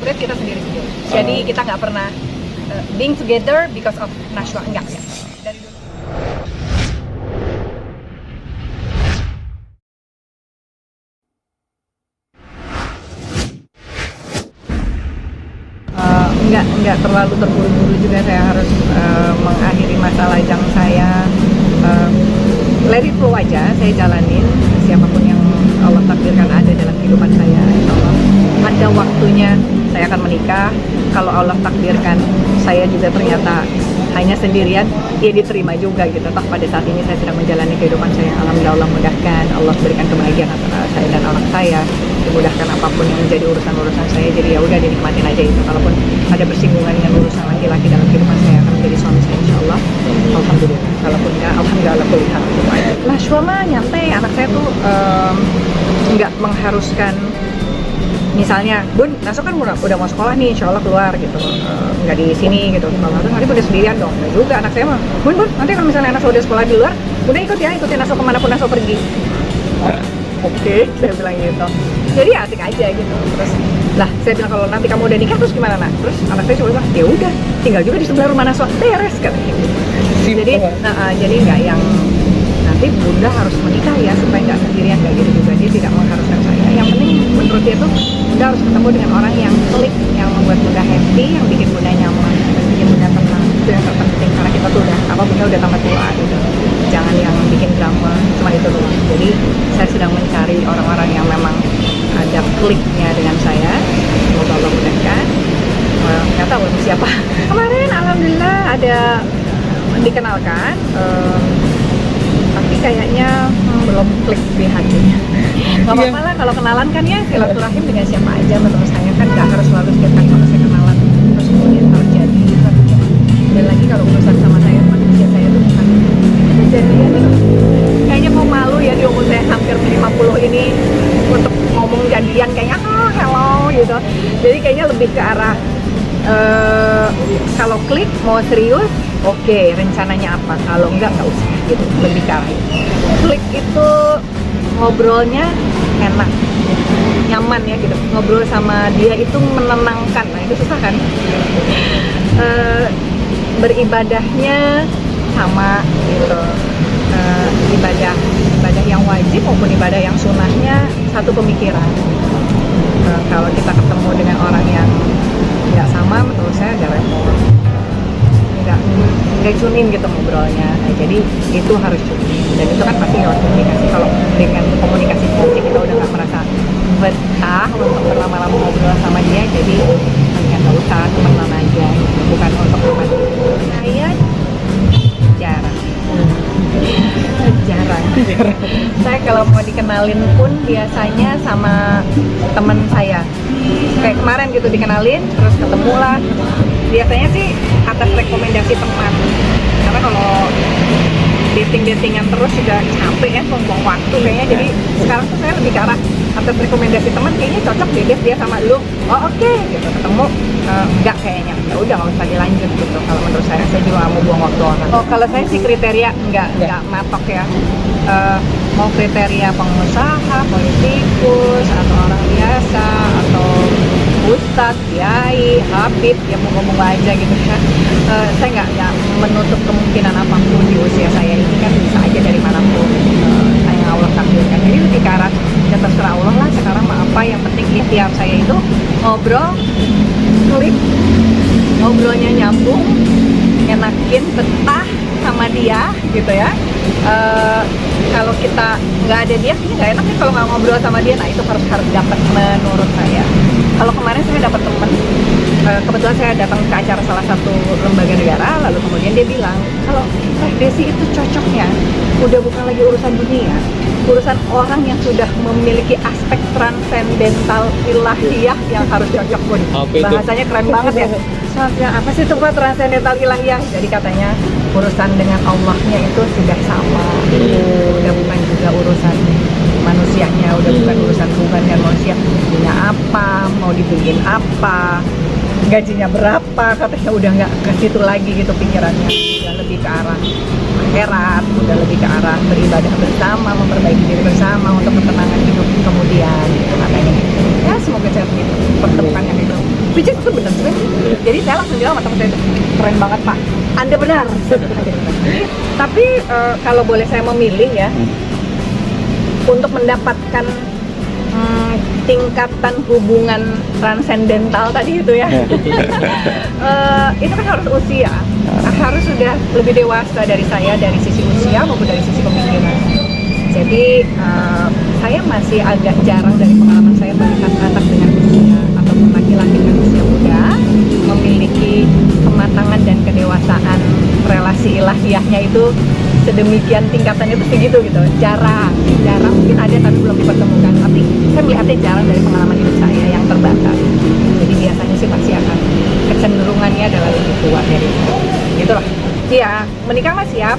Murid kita sendiri-sendiri. Jadi kita nggak pernah being together because of Nashwa, enggak ya. Dari dulu. Nggak terlalu terburu-buru juga. Saya harus mengakhiri masa lajang saya. Let it flow aja, saya jalanin siapapun yang Allah takdirkan ada dalam kehidupan saya. Insya Allah ada waktunya saya akan menikah. Kalau Allah takdirkan saya juga ternyata hanya sendirian, ya diterima juga gitu. Toh pada saat ini saya sedang menjalani kehidupan saya. Alhamdulillah Allah mudahkan, Allah berikan kebahagiaan antara saya dan anak saya, dimudahkan apapun yang menjadi urusan-urusan saya. Jadi ya udah dinikmatin aja itu. Kalaupun ada bersinggungan dengan urusan laki-laki dalam kehidupan saya, akan menjadi suami saya insya Allah. Alhamdulillah. Kalaupun enggak, alhamdulillah kuliah. Nashwa mah nyantai. Anak saya tuh nggak mengharuskan. Misalnya, Bun, Nashwa kan udah mau sekolah nih, insya Allah keluar gitu, nggak di sini gitu. Kalau nanti udah sendirian dong. Nggak juga anak saya mah, Bun, nanti kalau misalnya Nashwa udah sekolah di luar, udah ikutin Nashwa kemanapun Nashwa pergi. Oke, saya bilang gitu. Jadi asik aja gitu. Terus lah, saya bilang kalau nanti kamu udah nikah terus gimana nak? Terus anak saya cuma bilang, ya udah, tinggal juga di sebelah rumah Nashwa, beres katanya. Jadi nggak yang nanti bunda harus menikah ya supaya nggak sendirian, kayak gitu juga. Dia tidak mengharuskan saya. Yang penting menurut dia tuh bunda harus ketemu dengan orang yang klik, yang membuat bunda happy, yang bikin bunda nyaman, yang bikin bunda tenang. Itu yang terpenting karena kita tuh bunda udah tambah tua gitu. Jangan yang bikin drama, cuma itu doang. Jadi saya sedang mencari orang-orang yang memang ada kliknya dengan saya. Semoga Allah mudahkan. Nggak tahu siapa. Kemarin alhamdulillah ada dikenalkan. Tapi kayaknya belum klik di hatinya. Gak apa-apa lah kalau kenalan kan ya, silaturahim dengan siapa aja menurut saya kan gak harus selalu setiap kali kalau saya kenalan terus kemudian harus jadi. Dan lagi kalau urusan sama saya, manusia saya tuh bukan itu jadian itu. Kayaknya mau malu ya di umur saya hampir 50 ini untuk ngomong jadian kayaknya hello gitu. Jadi kayaknya lebih ke arah kalau klik mau serius, oke, rencananya apa? Kalau enggak usah gitu, lebih ke arah itu. Klik itu ngobrolnya enak, nyaman ya gitu. Ngobrol sama dia itu menenangkan, nah itu susah kan? Beribadahnya sama gitu. Ibadah yang wajib maupun ibadah yang sunnahnya satu pemikiran. Kalau kita ketemu dengan orang yang nggak sama, menurut saya agak repot, nggak cunin gitu ngobrolnya. Nah, jadi itu harus cunin, dan itu kan pasti lewat komunikasi. Kalau dengan komunikasi fisik kita udah nggak merasa betah untuk berlama-lama ngobrol sama dia, jadi mendingan nggak usah, temenan aja gitu. Bukan untuk teman. Saya jarang. Saya kalau mau dikenalin pun biasanya sama teman saya. Kayak kemarin gitu dikenalin, terus ketemu lah. Biasanya sih atas rekomendasi teman. Karena kalau dating-datingan terus juga capek ya, buang waktu kayaknya. Jadi sekarang tuh saya lebih ke arah atas rekomendasi teman, kayaknya cocok deh dia sama lu. Oh oke, gitu. Ketemu enggak kayaknya. Ya udah nggak usah dilanjut gitu. Kalau menurut saya juga nggak mau buang waktu orang. Oh kalau saya sih kriteria nggak matok ya. Mau kriteria pengusaha, politikus, atau orang biasa, atau ustadz, kiai, habib, ya mau aja gitu ya. Saya nggak menutup kemungkinan apapun di usia saya ini, kan bisa aja dari manapun yang Allah takdirkan. Jadi lebih ke arah ya terserah Allah lah sekarang mau apa, yang penting ikhtiar saya itu ngobrol, klik, ngobrolnya nyambung, enakin, betah sama dia gitu ya. Kalau kita nggak ada dia, ini nggak enak nih kalau nggak ngobrol sama dia. Nah itu harus dapat menurut saya. Kalau kemarin saya dapat teman, kebetulan saya datang ke acara salah satu lembaga negara, lalu kemudian dia bilang kalau Desi itu cocoknya udah bukan lagi urusan dunia, urusan orang yang sudah memiliki aspek transendental ilahiyah yang harus cocok pun. Bahasanya keren banget ya. Soalnya apa sih itu Pak transendental ilahiyah? Jadi katanya urusan dengan Allahnya itu sudah sama, udah bukan juga urusan manusianya, udah bukan urusan Tuhan dan manusia. Punya apa, mau dibikin apa, gajinya berapa, katanya udah nggak ke situ lagi gitu pikirannya. Udah lebih ke arah akhirat, udah lebih ke arah beribadah bersama, memperbaiki diri bersama untuk ketenangan hidup kemudian gitu katanya. Ya semoga saya begitu pertemuannya gitu. which is itu benar sih. Jadi saya langsung bilang sama teman saya itu, keren banget Pak, Anda benar. Tapi kalau boleh saya memilih ya, untuk mendapatkan tingkatan hubungan transendental tadi itu ya, itu kan harus usia, harus sudah lebih dewasa dari saya, dari sisi usia maupun dari sisi pemikiran. Jadi saya masih agak jarang dari pengalaman saya melihat anak dengan usia ataupun laki-laki dengan usia muda memiliki kematangan dan kedewasaan relasi ilahiyahnya itu sedemikian tingkatannya itu segitu gitu. Jarang mungkin ada tapi belum dipertemukan. Tapi saya melihatnya jarang dari pengalaman hidup saya yang terbatas. Jadi biasanya sih pasti akan kecenderungannya adalah lebih tua dari itu. Gitu lah. Iya, menikah mah siap.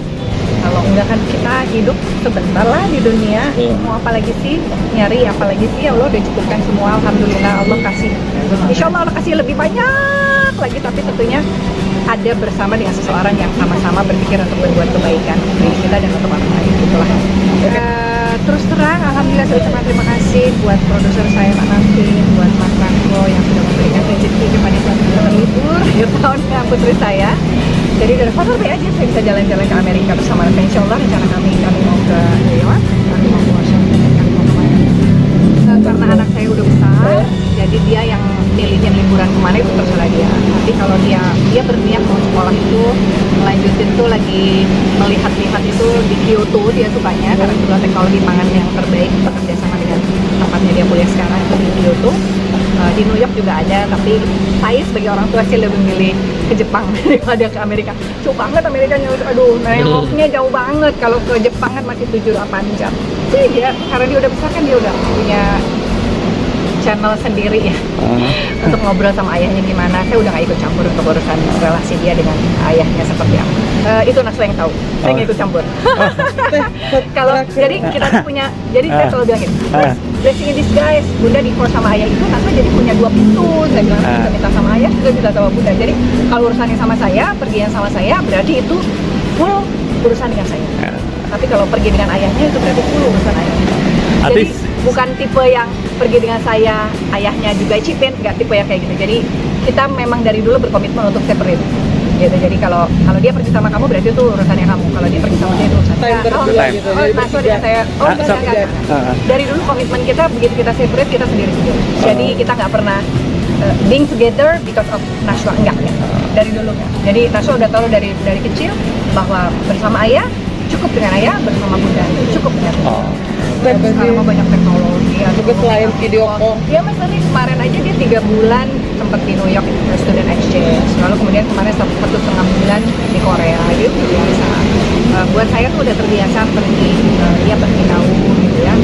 Kalau enggak kan kita hidup sebentar lah di dunia. Mau apa lagi sih? Nyari apa lagi sih? Ya Allah udah cukupkan semua. Alhamdulillah Allah kasih. Insya Allah Allah kasih lebih banyak lagi. Tapi tentunya ada bersama dengan seseorang yang sama-sama berpikir untuk berbuat kebaikan bagi kita dan untuk orang lain. Itulah. Terus terang, alhamdulillah saya ucapkan terima kasih buat produser saya Pak Nafin, buat Mas Ranko yang sudah memberikan rezeki kepada saya untuk berlibur akhir tahunnya putri saya. Jadi dari Father Bay aja saya bisa jalan-jalan ke Amerika bersama mereka. Insya Allah rencana kami mau ke New York, kami mau ke Washington, dan kami mau kemana. Karena anak saya udah besar, jadi dia yang milihnya liburan kemana itu terserah dia. Tapi kalau dia berniat mau sekolah itu melanjutin tuh lagi melihat-lihat itu di Kyoto, dia sukanya karena itu teknologi pangan yang terbaik bekerja sama dengan tempatnya dia kuliah sekarang itu di Kyoto. Di New York juga ada, tapi saya sebagai orang tua sih lebih milih ke Jepang daripada ke Amerika. Jauh banget Amerikanya, aduh, nengoknya jauh banget. Kalau ke Jepang kan masih 7-8 jam. Sih dia, karena dia udah besar kan dia udah punya channel sendiri ya untuk ngobrol sama ayahnya gimana. Saya udah gak ikut campur untuk urusan relasi dia dengan ayahnya seperti apa. Itu Naswa yang tahu, saya nggak ikut campur. Kalau jadi kita punya, jadi saya selalu bilang gitu, blessing in disguise, Bunda divorce sama ayah itu Naswa jadi punya 2 pintu. Saya bilang bisa minta sama ayah, juga bisa sama Bunda. Jadi kalau urusannya sama saya, pergian sama saya, berarti itu full urusan dengan saya. Tapi kalau pergi dengan ayahnya itu berarti full urusan ayahnya. Jadi bukan tipe yang pergi dengan saya, ayahnya juga cipin, nggak tipe yang kayak gitu. Jadi kita memang dari dulu berkomitmen untuk separate gitu. Jadi kalau dia pergi sama kamu berarti itu urusannya kamu. Kalau dia pergi sama saya itu urusan saya. Masuk dengan saya. Enggak. Dari dulu komitmen kita begitu kita separate kita sendiri-sendiri. Jadi kita nggak pernah being together because of Naswa, enggak ya. Dari dulu ya. Jadi Naswa udah tahu dari kecil bahwa bersama ayah cukup dengan ayah, bersama Bunda cukup dengan dan sekarang banyak teknologi. Juga selain video call. Ya Mas, tadi kemarin aja dia 3 bulan sempat di New York student exchange. Lalu kemudian kemarin 1,5 bulan di Korea. Dia biasa. Buat saya tuh udah terbiasa pergi, dia pergi jauh gitu ya.